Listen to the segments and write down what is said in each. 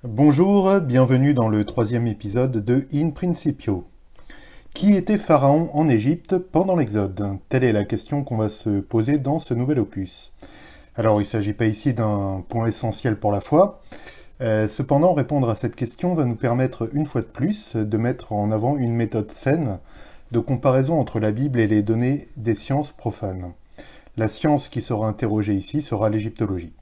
Bonjour, bienvenue dans le troisième épisode de In Principio. Qui était Pharaon en Égypte pendant l'Exode? Telle est la question qu'on va se poser dans ce nouvel opus. Alors, il ne s'agit pas ici d'un point essentiel pour la foi. Cependant, répondre à cette question va nous permettre, une fois de plus, de mettre en avant une méthode saine de comparaison entre la Bible et les données des sciences profanes. La science qui sera interrogée ici sera l'égyptologie.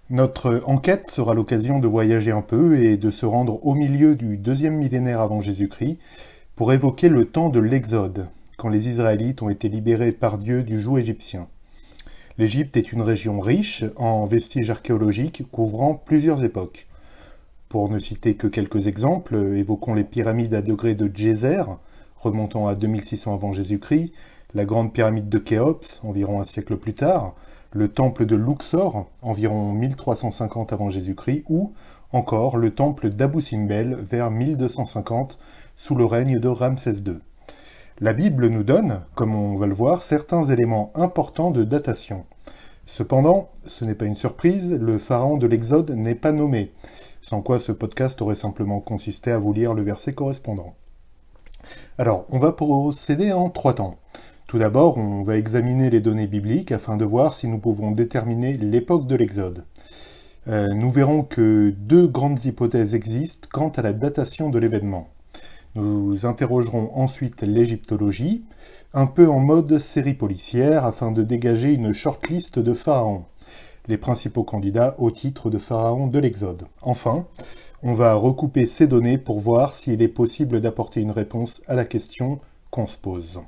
Notre enquête sera l'occasion de voyager un peu et de se rendre au milieu du deuxième millénaire avant Jésus-Christ pour évoquer le temps de l'Exode, quand les Israélites ont été libérés par Dieu du joug égyptien. L'Égypte est une région riche en vestiges archéologiques couvrant plusieurs époques. Pour ne citer que quelques exemples, évoquons les pyramides à degrés de Djéser, remontant à 2600 avant Jésus-Christ, la grande pyramide de Khéops, environ un siècle plus tard, le temple de Luxor, environ 1350 avant Jésus-Christ, ou encore le temple d'Abou Simbel, vers 1250, sous le règne de Ramsès II. La Bible nous donne, comme on va le voir, certains éléments importants de datation. Cependant, ce n'est pas une surprise, le pharaon de l'Exode n'est pas nommé, sans quoi ce podcast aurait simplement consisté à vous lire le verset correspondant. Alors, on va procéder en 3 temps. Tout d'abord, on va examiner les données bibliques afin de voir si nous pouvons déterminer l'époque de l'Exode. Nous verrons que 2 grandes hypothèses existent quant à la datation de l'événement. Nous interrogerons ensuite l'égyptologie, un peu en mode série policière, afin de dégager une shortlist de pharaons, les principaux candidats au titre de pharaon de l'Exode. Enfin, on va recouper ces données pour voir s'il est possible d'apporter une réponse à la question qu'on se pose.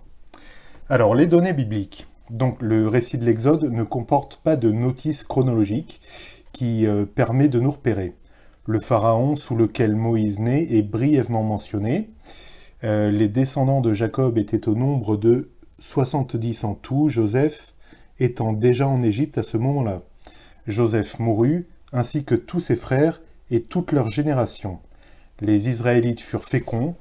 Alors, les données bibliques. Donc, le récit de l'Exode ne comporte pas de notice chronologique qui permet de nous repérer. Le pharaon sous lequel Moïse naît est brièvement mentionné. Les descendants de Jacob étaient au nombre de 70 en tout, Joseph étant déjà en Égypte à ce moment-là. Joseph mourut, ainsi que tous ses frères et toute leur génération. Les Israélites furent féconds,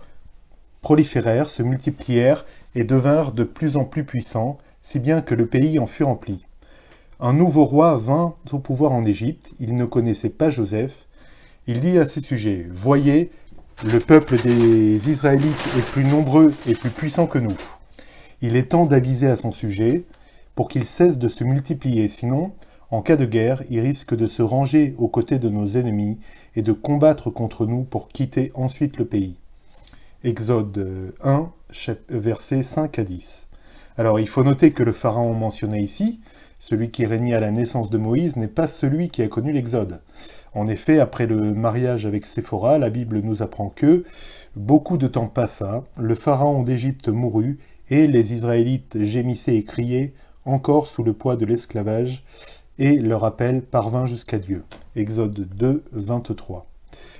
proliférèrent, se multiplièrent et devinrent de plus en plus puissants, si bien que le pays en fut rempli. Un nouveau roi vint au pouvoir en Égypte, il ne connaissait pas Joseph. Il dit à ses sujets, « Voyez, le peuple des Israélites est plus nombreux et plus puissant que nous. Il est temps d'aviser à son sujet pour qu'il cesse de se multiplier, sinon, en cas de guerre, il risque de se ranger aux côtés de nos ennemis et de combattre contre nous pour quitter ensuite le pays. » Exode 1, versets 5 à 10. Alors, il faut noter que le pharaon mentionné ici, celui qui régnait à la naissance de Moïse, n'est pas celui qui a connu l'Exode. En effet, après le mariage avec Séphora, la Bible nous apprend que beaucoup de temps passa, le pharaon d'Égypte mourut, et les Israélites gémissaient et criaient encore sous le poids de l'esclavage, et leur appel parvint jusqu'à Dieu. Exode 2, 23.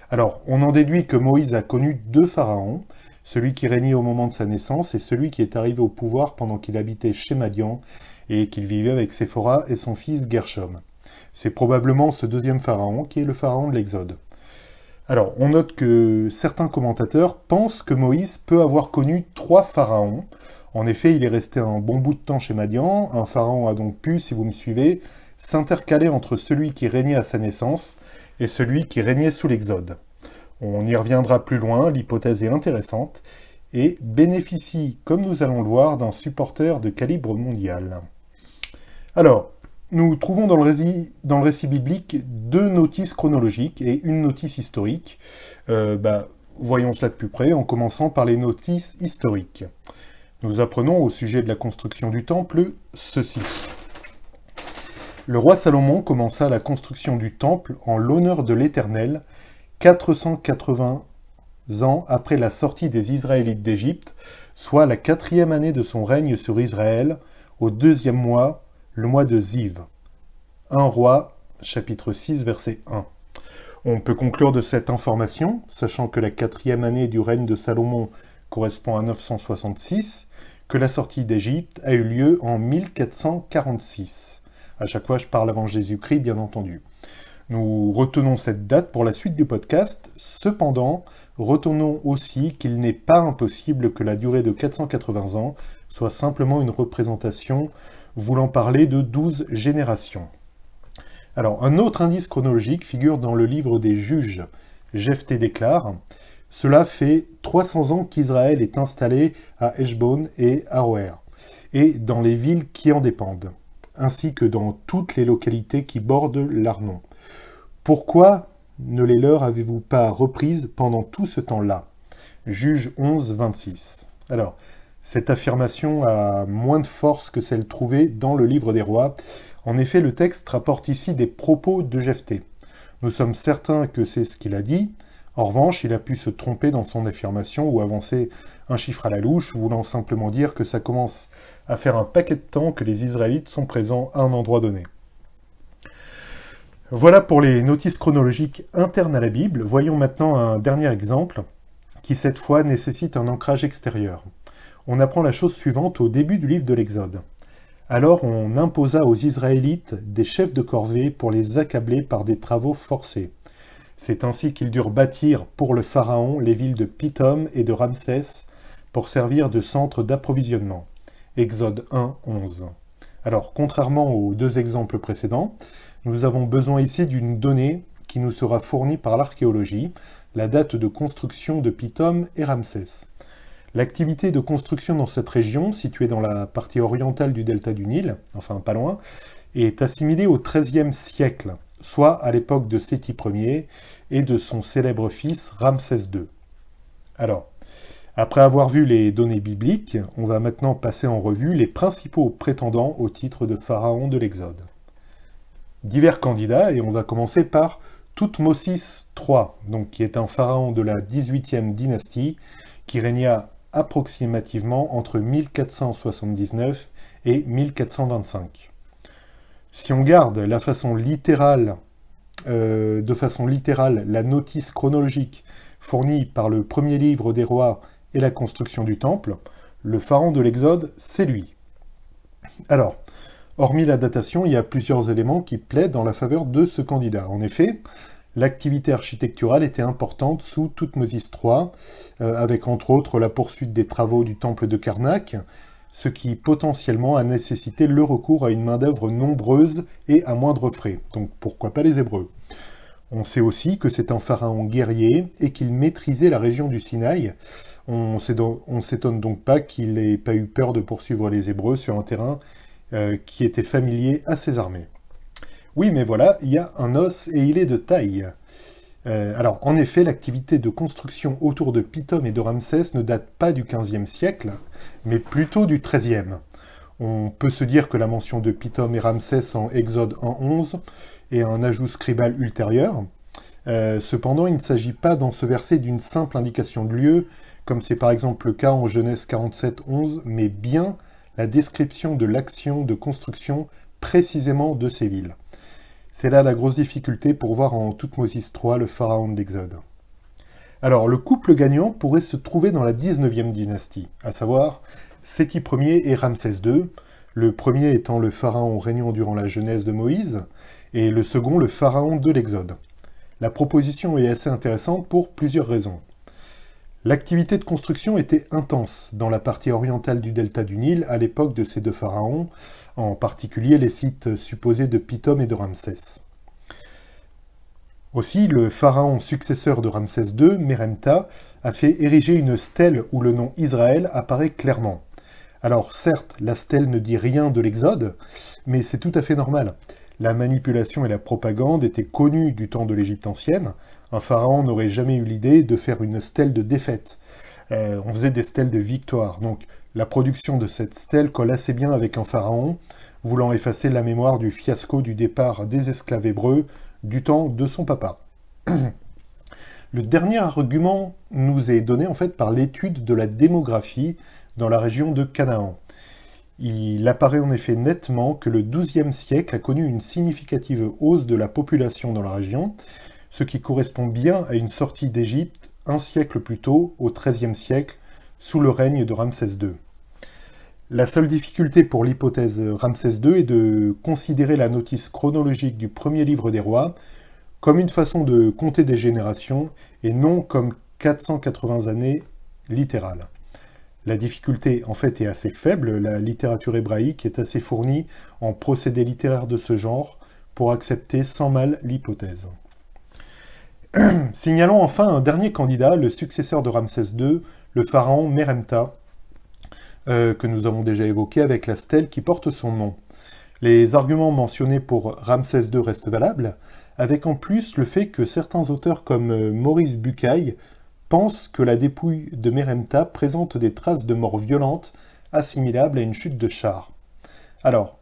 Alors, on en déduit que Moïse a connu 2 pharaons, celui qui régnait au moment de sa naissance et celui qui est arrivé au pouvoir pendant qu'il habitait chez Madian et qu'il vivait avec Séphora et son fils Gershom. C'est probablement ce 2e pharaon qui est le pharaon de l'Exode. Alors, on note que certains commentateurs pensent que Moïse peut avoir connu 3 pharaons. En effet, il est resté un bon bout de temps chez Madian, un pharaon a donc pu, si vous me suivez, s'intercaler entre celui qui régnait à sa naissance et celui qui régnait sous l'Exode. On y reviendra plus loin, l'hypothèse est intéressante, et bénéficie, comme nous allons le voir, d'un supporter de calibre mondial. Alors, nous trouvons dans le récit biblique 2 notices chronologiques et une notice historique. Voyons cela de plus près, en commençant par les notices historiques. Nous apprenons au sujet de la construction du temple ceci. Le roi Salomon commença la construction du temple en l'honneur de l'Éternel, 480 ans après la sortie des Israélites d'Égypte, soit la 4e année de son règne sur Israël, au 2e mois, le mois de Ziv. 1 Roi, chapitre 6, verset 1. On peut conclure de cette information, sachant que la 4e année du règne de Salomon correspond à 966, que la sortie d'Égypte a eu lieu en 1446. À chaque fois, je parle avant Jésus-Christ, bien entendu. Nous retenons cette date pour la suite du podcast. Cependant, retenons aussi qu'il n'est pas impossible que la durée de 480 ans soit simplement une représentation voulant parler de 12 générations. Alors, un autre indice chronologique figure dans le livre des Juges. Jephthé déclare « Cela fait 300 ans qu'Israël est installé à Heshbon et Aroer, et dans les villes qui en dépendent, ainsi que dans toutes les localités qui bordent l'Arnon. Pourquoi ne les leur avez-vous pas reprises pendant tout ce temps-là » Juge 11, 26. Alors, cette affirmation a moins de force que celle trouvée dans le livre des rois. En effet, le texte rapporte ici des propos de Jephthé. Nous sommes certains que c'est ce qu'il a dit. En revanche, il a pu se tromper dans son affirmation ou avancer un chiffre à la louche, voulant simplement dire que ça commence à faire un paquet de temps que les Israélites sont présents à un endroit donné. Voilà pour les notices chronologiques internes à la Bible. Voyons maintenant un dernier exemple qui cette fois nécessite un ancrage extérieur. On apprend la chose suivante au début du livre de l'Exode. Alors on imposa aux Israélites des chefs de corvée pour les accabler par des travaux forcés. C'est ainsi qu'ils durent bâtir pour le pharaon les villes de Pithom et de Ramsès pour servir de centre d'approvisionnement. Exode 1, 11. Alors, contrairement aux deux exemples précédents, nous avons besoin ici d'une donnée qui nous sera fournie par l'archéologie, la date de construction de Pithom et Ramsès. L'activité de construction dans cette région, située dans la partie orientale du delta du Nil, enfin pas loin, est assimilée au XIIIe siècle, soit à l'époque de Séti Ier et de son célèbre fils Ramsès II. Alors, après avoir vu les données bibliques, on va maintenant passer en revue les principaux prétendants au titre de pharaon de l'Exode. Divers candidats, et on va commencer par Thoutmosis III, donc qui est un pharaon de la 18e dynastie, qui régna approximativement entre 1479 et 1425. Si on garde de façon littérale la notice chronologique fournie par le premier livre des rois et la construction du temple, le pharaon de l'Exode, c'est lui. Alors, hormis la datation, il y a plusieurs éléments qui plaident en la faveur de ce candidat. En effet, l'activité architecturale était importante sous Thoutmosis III, avec entre autres la poursuite des travaux du temple de Karnak, ce qui potentiellement a nécessité le recours à une main-d'œuvre nombreuse et à moindre frais. Donc pourquoi pas les Hébreux? On sait aussi que c'est un pharaon guerrier et qu'il maîtrisait la région du Sinaï. On s'étonne donc pas qu'il n'ait pas eu peur de poursuivre les Hébreux sur un terrain qui était familier à ses armées. Oui, mais voilà, il y a un os et il est de taille. Alors, en effet, l'activité de construction autour de Pithom et de Ramsès ne date pas du XVe siècle, mais plutôt du XIIIe. On peut se dire que la mention de Pithom et Ramsès en Exode 1.11 est un ajout scribal ultérieur. Cependant, il ne s'agit pas dans ce verset d'une simple indication de lieu, comme c'est par exemple le cas en Genèse 47.11, mais bien la description de l'action de construction précisément de ces villes. C'est là la grosse difficulté pour voir en Thoutmosis III le pharaon de l'Exode. Alors, le couple gagnant pourrait se trouver dans la 19e dynastie, à savoir Séti Ier et Ramsès II, le premier étant le pharaon régnant durant la Genèse de Moïse, et le second le pharaon de l'Exode. La proposition est assez intéressante pour plusieurs raisons. L'activité de construction était intense dans la partie orientale du delta du Nil à l'époque de ces deux pharaons, en particulier les sites supposés de Pithom et de Ramsès. Aussi, le pharaon successeur de Ramsès II, Meremta, a fait ériger une stèle où le nom Israël apparaît clairement. Alors certes, la stèle ne dit rien de l'Exode, mais c'est tout à fait normal. La manipulation et la propagande étaient connues du temps de l'Égypte ancienne. Un pharaon n'aurait jamais eu l'idée de faire une stèle de défaite. On faisait des stèles de victoire. Donc la production de cette stèle colle assez bien avec un pharaon, voulant effacer la mémoire du fiasco du départ des esclaves hébreux du temps de son papa. Le dernier argument nous est donné en fait par l'étude de la démographie dans la région de Canaan. Il apparaît en effet nettement que le XIIe siècle a connu une significative hausse de la population dans la région, ce qui correspond bien à une sortie d'Égypte un siècle plus tôt, au XIIIe siècle, sous le règne de Ramsès II. La seule difficulté pour l'hypothèse Ramsès II est de considérer la notice chronologique du premier livre des rois comme une façon de compter des générations et non comme 480 années littérales. La difficulté, en fait, est assez faible. La littérature hébraïque est assez fournie en procédés littéraires de ce genre pour accepter sans mal l'hypothèse. Signalons enfin un dernier candidat, le successeur de Ramsès II, le pharaon Meremta, que nous avons déjà évoqué avec la stèle qui porte son nom. Les arguments mentionnés pour Ramsès II restent valables, avec en plus le fait que certains auteurs comme Maurice Bucaille pensent que la dépouille de Meremta présente des traces de mort violente assimilables à une chute de char. Alors,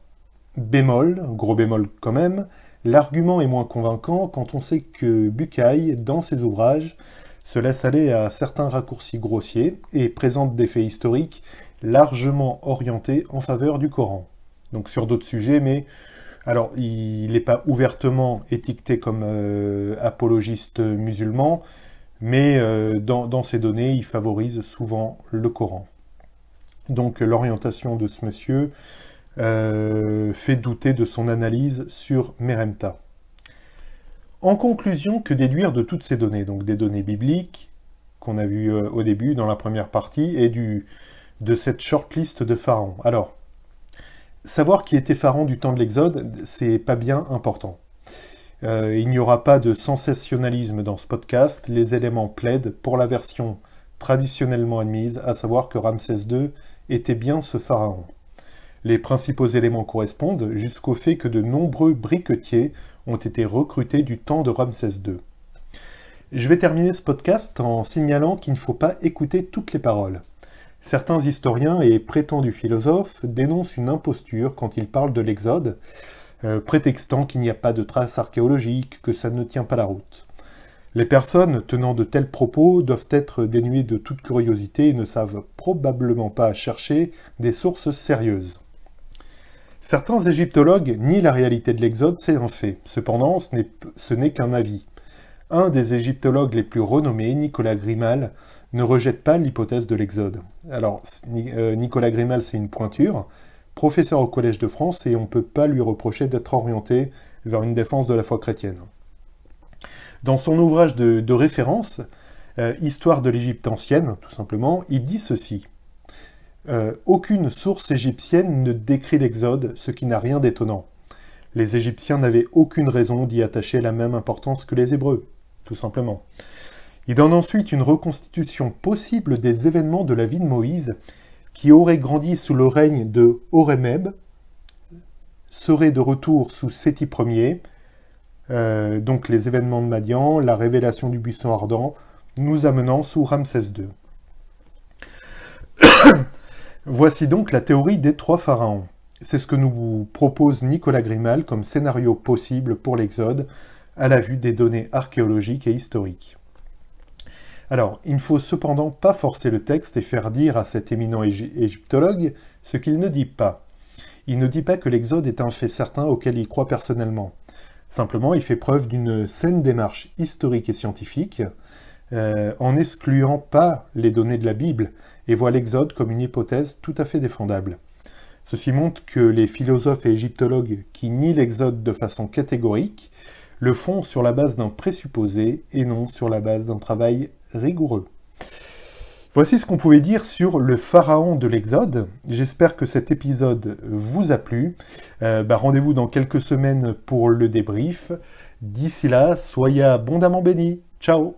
bémol, gros bémol quand même, l'argument est moins convaincant quand on sait que Bucaille, dans ses ouvrages, se laisse aller à certains raccourcis grossiers et présente des faits historiques largement orientés en faveur du Coran. Donc sur d'autres sujets, mais alors il n'est pas ouvertement étiqueté comme apologiste musulman, mais dans ses données, il favorise souvent le Coran. Donc l'orientation de ce monsieur fait douter de son analyse sur Meremta. En conclusion, que déduire de toutes ces données? Donc des données bibliques, qu'on a vues au début dans la première partie, et de cette shortlist de pharaons. Alors, savoir qui était pharaon du temps de l'Exode, c'est pas bien important. Il n'y aura pas de sensationnalisme dans ce podcast, les éléments plaident pour la version traditionnellement admise, à savoir que Ramsès II était bien ce pharaon. Les principaux éléments correspondent jusqu'au fait que de nombreux briquetiers ont été recrutés du temps de Ramsès II. Je vais terminer ce podcast en signalant qu'il ne faut pas écouter toutes les paroles. Certains historiens et prétendus philosophes dénoncent une imposture quand ils parlent de l'Exode, prétextant qu'il n'y a pas de traces archéologiques, que ça ne tient pas la route. Les personnes tenant de tels propos doivent être dénuées de toute curiosité et ne savent probablement pas chercher des sources sérieuses. Certains égyptologues nient la réalité de l'Exode, c'est un fait. Cependant, ce n'est qu'un avis. Un des égyptologues les plus renommés, Nicolas Grimal, ne rejette pas l'hypothèse de l'Exode. Alors, Nicolas Grimal, c'est une pointure, professeur au Collège de France, et on ne peut pas lui reprocher d'être orienté vers une défense de la foi chrétienne. Dans son ouvrage de référence, Histoire de l'Égypte ancienne, tout simplement, il dit ceci. Aucune source égyptienne ne décrit l'Exode, ce qui n'a rien d'étonnant. Les Égyptiens n'avaient aucune raison d'y attacher la même importance que les Hébreux, tout simplement. Il donne ensuite une reconstitution possible des événements de la vie de Moïse, qui aurait grandi sous le règne de Horemheb, serait de retour sous Séti Ier, donc les événements de Madian, la révélation du buisson ardent, nous amenant sous Ramsès II. Voici donc la théorie des 3 pharaons. C'est ce que nous propose Nicolas Grimal comme scénario possible pour l'Exode, à la vue des données archéologiques et historiques. Alors, il ne faut cependant pas forcer le texte et faire dire à cet éminent égyptologue ce qu'il ne dit pas. Il ne dit pas que l'Exode est un fait certain auquel il croit personnellement. Simplement, il fait preuve d'une saine démarche historique et scientifique, en n'excluant pas les données de la Bible, et voit l'Exode comme une hypothèse tout à fait défendable. Ceci montre que les philosophes et égyptologues qui nient l'Exode de façon catégorique le font sur la base d'un présupposé et non sur la base d'un travail rigoureux. Voici ce qu'on pouvait dire sur le pharaon de l'Exode. J'espère que cet épisode vous a plu. Rendez-vous dans quelques semaines pour le débrief. D'ici là, soyez abondamment bénis. Ciao!